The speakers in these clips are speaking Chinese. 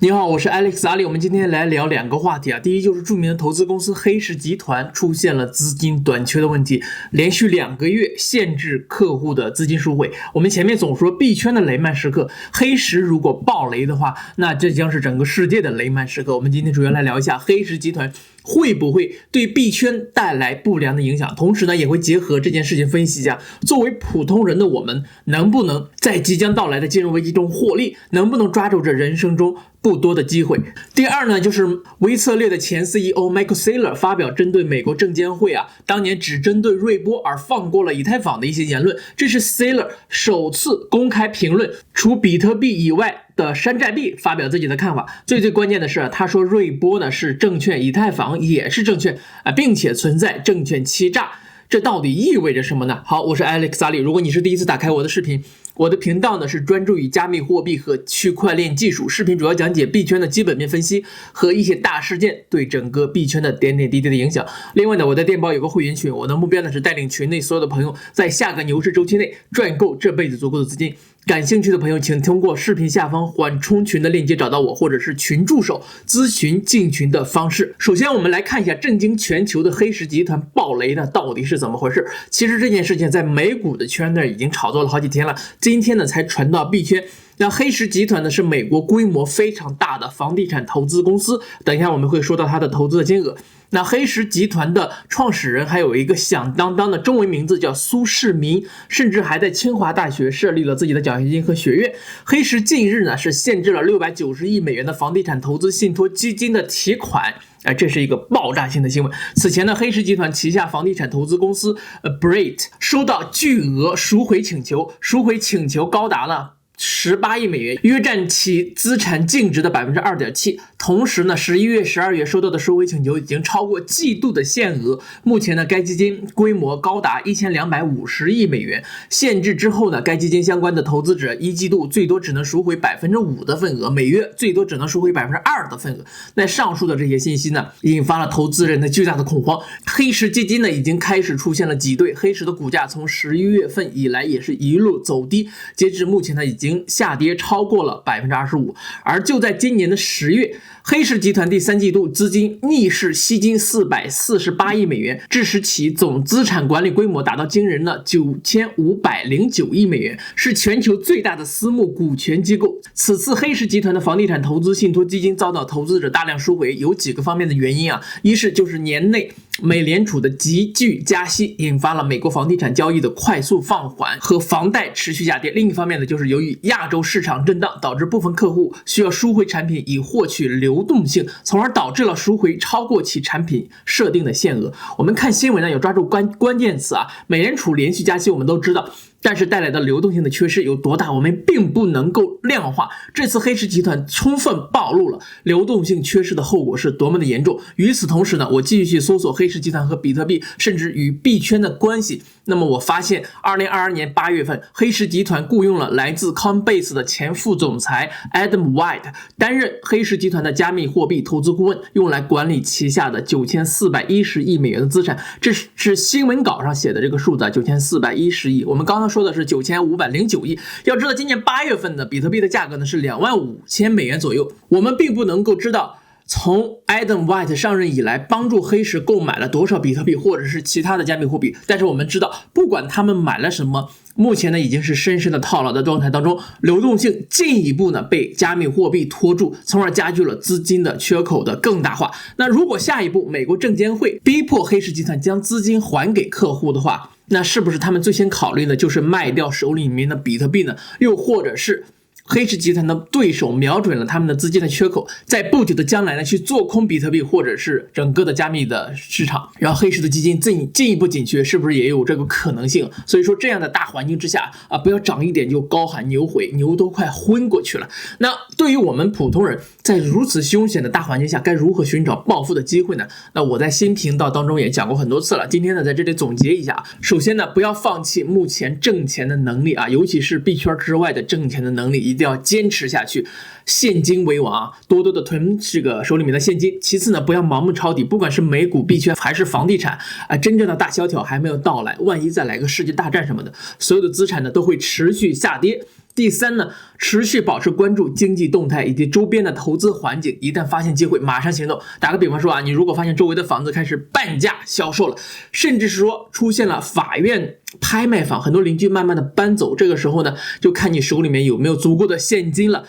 你好，我是 Alex 阿里。我们今天来聊两个话题啊。第一就是著名的投资公司黑石集团出现了资金短缺的问题，连续2个月限制客户的资金赎回。我们前面总说币圈的雷曼时刻，黑石如果爆雷的话，那这将是整个世界的雷曼时刻。我们今天主要来聊一下黑石集团会不会对币圈带来不良的影响，同时呢也会结合这件事情分析一下，作为普通人的我们能不能在即将到来的金融危机中获利，能不能抓住这人生中不多的机会。第二呢，就是微策略的前 CEO Michael Saylor 发表针对美国证监会当年只针对瑞波而放过了以太坊的一些言论，这是 Saylor 首次公开评论除比特币以外的山寨币发表自己的看法。最关键的是他说瑞波呢是证券，以太坊也是证券并且存在证券欺诈。这到底意味着什么呢？好，我是 Alex 阿里。如果你是第一次打开我的视频，我的频道呢是专注于加密货币和区块链技术，视频主要讲解币圈的基本面分析和一些大事件对整个币圈的点点滴滴的影响。另外呢，我在电报有个会员群，我的目标呢是带领群内所有的朋友在下个牛市周期内赚够这辈子足够的资金。感兴趣的朋友请通过视频下方缓冲群的链接找到我，或者是群助手咨询进群的方式。首先我们来看一下震惊全球的黑石集团爆雷的到底是怎么回事。其实这件事情在美股的圈内已经炒作了好几天了，今天呢才传到币圈。那黑石集团呢是美国规模非常大的房地产投资公司，等一下我们会说到它的投资的金额。那黑石集团的创始人还有一个响当当的中文名字叫苏世民，甚至还在清华大学设立了自己的奖学金和学院。黑石近日呢是限制了690亿美元的房地产投资信托基金的提款，这是一个爆炸性的新闻。此前呢，黑石集团旗下房地产投资公司Brait 收到巨额赎回请求，赎回请求高达了18亿美元，约占其资产净值的 2.7%。 同时呢11月12月收到的赎回请求已经超过季度的限额。目前呢该基金规模高达1250亿美元，限制之后呢该基金相关的投资者一季度最多只能赎回 5% 的份额，每月最多只能赎回 2% 的份额。那上述的这些信息呢引发了投资人的巨大的恐慌。黑石基金呢已经开始出现了挤兑，黑石的股价从11月份以来也是一路走低，截至目前呢已经下跌超过了 25%。 而就在今年的10月，黑石集团第3季度资金逆势吸金448亿美元，致使其总资产管理规模达到惊人的9509亿美元，是全球最大的私募股权机构。此次黑石集团的房地产投资信托基金遭到投资者大量赎回，有几个方面的原因一是就是年内美联储的急剧加息引发了美国房地产交易的快速放缓和房贷持续下跌，另一方面呢就是由于亚洲市场震荡，导致部分客户需要赎回产品以获取流动性，从而导致了赎回超过其产品设定的限额。我们看新闻呢有抓住关键词美联储连续加息我们都知道，但是带来的流动性的缺失有多大，我们并不能够量化。这次黑石集团充分暴露了流动性缺失的后果是多么的严重。与此同时呢，我继续去搜索黑石集团和比特币甚至与币圈的关系，那么我发现2022年8月份，黑石集团雇佣了来自 Coinbase 的前副总裁 Adam White 担任黑石集团的加密货币投资顾问，用来管理旗下的9410亿美元的资产。这是新闻稿上写的这个数字9410亿，我们刚刚说的是9509亿。要知道今年8月份的比特币的价格呢是25000美元左右。我们并不能够知道从 Adam White 上任以来帮助黑石购买了多少比特币或者是其他的加密货币，但是我们知道不管他们买了什么，目前呢已经是深深的套牢的状态当中，流动性进一步呢被加密货币拖住，从而加剧了资金的缺口的更大化。那如果下一步美国证监会逼迫黑石集团将资金还给客户的话，那是不是他们最先考虑的就是卖掉手里面的比特币呢？又或者是黑石集团的对手瞄准了他们的资金的缺口，在不久的将来呢去做空比特币或者是整个的加密的市场，然后黑石的基金进一步紧缺，是不是也有这个可能性？所以说这样的大环境之下不要涨一点就高喊牛回，牛都快昏过去了。那对于我们普通人在如此凶险的大环境下该如何寻找暴富的机会呢？那我在新频道当中也讲过很多次了，今天呢在这里总结一下。首先呢不要放弃目前挣钱的能力尤其是币圈之外的挣钱的能力，一定要坚持下去。现金为王多多的囤这个手里面的现金。其次呢，不要盲目抄底，不管是美股、币圈还是房地产真正的大萧条还没有到来，万一再来个世界大战什么的，所有的资产呢都会持续下跌。第三呢，持续保持关注经济动态以及周边的投资环境，一旦发现机会马上行动。打个比方说啊，你如果发现周围的房子开始半价销售了，甚至是说出现了法院拍卖房，很多邻居慢慢的搬走，这个时候呢，就看你手里面有没有足够的现金了。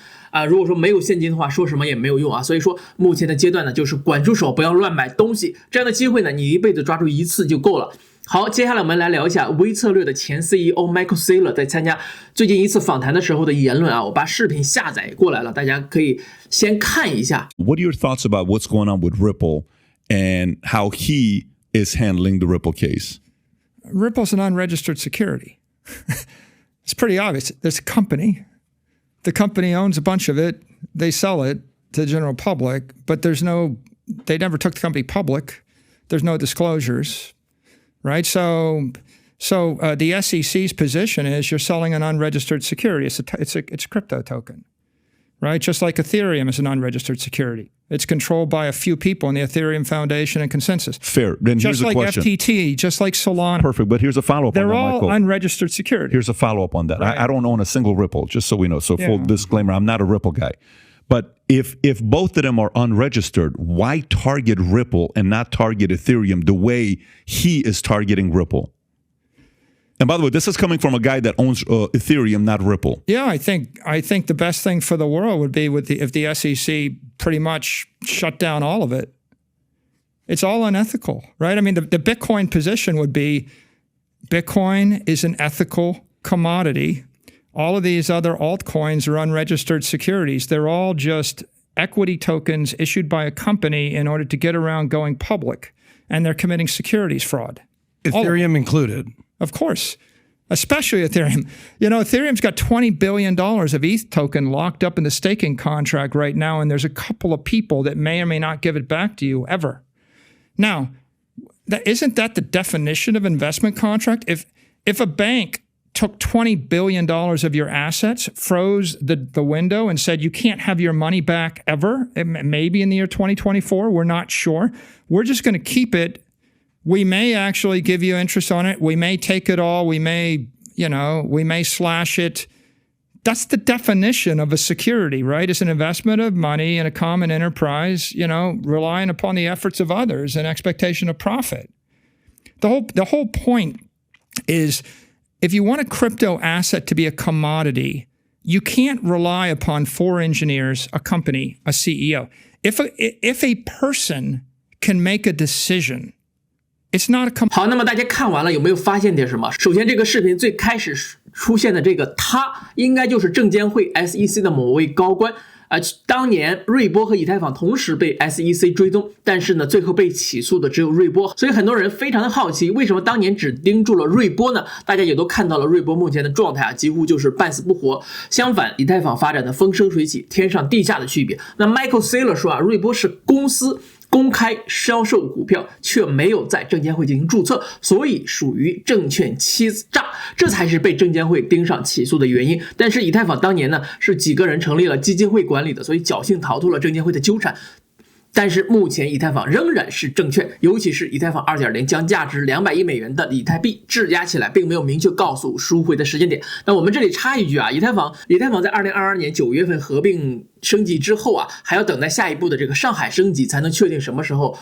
如果说没有现金的话，说什么也没有用啊。所以说目前的阶段呢，就是管住手，不要乱买东西。这样的机会呢，你一辈子抓住一次就够了。好，接下来我们来聊一下微策略的前 CEO Michael Saylor 在参加最近一次访谈的时候的言论啊。我把视频下载过来了，大家可以先看一下。What are your thoughts about what's going on with Ripple and how he is handling the Ripple case? Ripple's an unregistered security. It's pretty obvious. There's a company. The company owns a bunch of it. They sell it to the general public, but they never took the company public. There's no disclosures, right? So the SEC's position is you're selling an unregistered security. It's a crypto token, right? Just like Ethereum is an unregistered security. It's controlled by a few people in the Ethereum Foundation and Consensus. Fair. Then just here's like a question. FTT, just like Solana. Perfect. But here's a follow-up on that, They're all Michael. unregistered securities. Here's a follow-up on that. Right. I don't own a single Ripple, just so we know. So full disclaimer, I'm not a Ripple guy. But if both of them are unregistered, why target Ripple and not target Ethereum the way he is targeting Ripple? And by the way, this is coming from a guy that owns Ethereum, not Ripple. Yeah, I think the best thing for the world would be if the SEC pretty much shut down all of it. It's all unethical, right? I mean, the Bitcoin position would be Bitcoin is an ethical commodity. All of these other altcoins are unregistered securities. They're all just equity tokens issued by a company in order to get around going public, and they're committing securities fraud. Ethereum included. Of course, especially Ethereum. You know, Ethereum's got $20 billion of ETH token locked up in the staking contract right now, and there's a couple of people that may or may not give it back to you ever. Now, isn't that the definition of investment contract? If a bank took $20 billion of your assets, froze the window and said you can't have your money back ever, maybe in the year 2024, we're not sure. We're just going to keep it. We may actually give you interest on it. We may take it all. We may slash it. That's the definition of a security, right? It's an investment of money in a common enterprise, relying upon the efforts of others and expectation of profit. The whole point is if you want a crypto asset to be a commodity, you can't rely upon 4 engineers, a company, a CEO. If a person can make a decision, it's not a好，那么大家看完了有没有发现点什么？首先，这个视频最开始出现的这个他，应该就是证监会 SEC 的某位高官。当年瑞波和以太坊同时被 SEC 追踪，但是呢，最后被起诉的只有瑞波，所以很多人非常的好奇，为什么当年只盯住了瑞波呢？大家也都看到了瑞波目前的状态啊，几乎就是半死不活。相反，以太坊发展的风生水起，天上地下的区别。那 Michael Saylor 说啊，瑞波是公司公开销售股票，却没有在证监会进行注册，所以属于证券欺诈，这才是被证监会盯上起诉的原因。但是以太坊当年呢，是几个人成立了基金会管理的，所以侥幸逃脱了证监会的纠缠。但是目前以太坊仍然是证券，尤其是以太坊 2.0 将价值200亿美元的以太币质押起来，并没有明确告诉赎回的时间点。那我们这里插一句啊，以太坊在2022年9月份合并升级之后啊，还要等待下一步的这个上海升级才能确定什么时候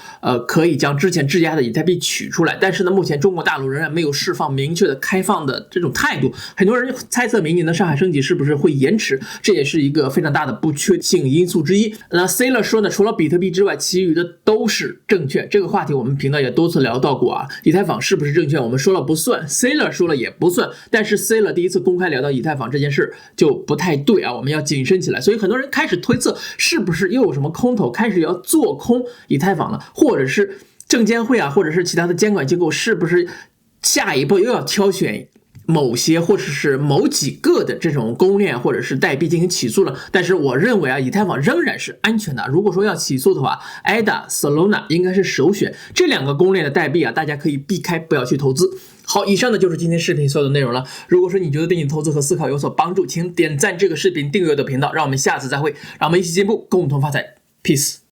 可以将之前质押的以太币取出来。但是呢，目前中国大陆仍然没有释放明确的开放的这种态度，很多人猜测明年的上海升级是不是会延迟，这也是一个非常大的不确性因素之一。那 Saylor 说呢，除了比特币之外，其余的都是证券。这个话题我们频道也多次聊到过啊，以太坊是不是证券，我们说了不算， Saylor 说了也不算，但是 Saylor 第一次公开聊到以太坊这件事就不太对啊，我们要谨慎起来。所以很多人开始推测，是不是又有什么空头开始要做空以太坊了，或者是证监会啊，或者是其他的监管机构，是不是下一步又要挑选某些或者是某几个的这种公链或者是代币进行起诉了？但是我认为啊，以太坊仍然是安全的。如果说要起诉的话 ，ADA、Solana 应该是首选。这2个公链的代币啊，大家可以避开，不要去投资。好，以上呢就是今天视频所有的内容了。如果说你觉得对你的投资和思考有所帮助，请点赞这个视频，订阅我的频道，让我们下次再会，让我们一起进步，共同发财 ，Peace。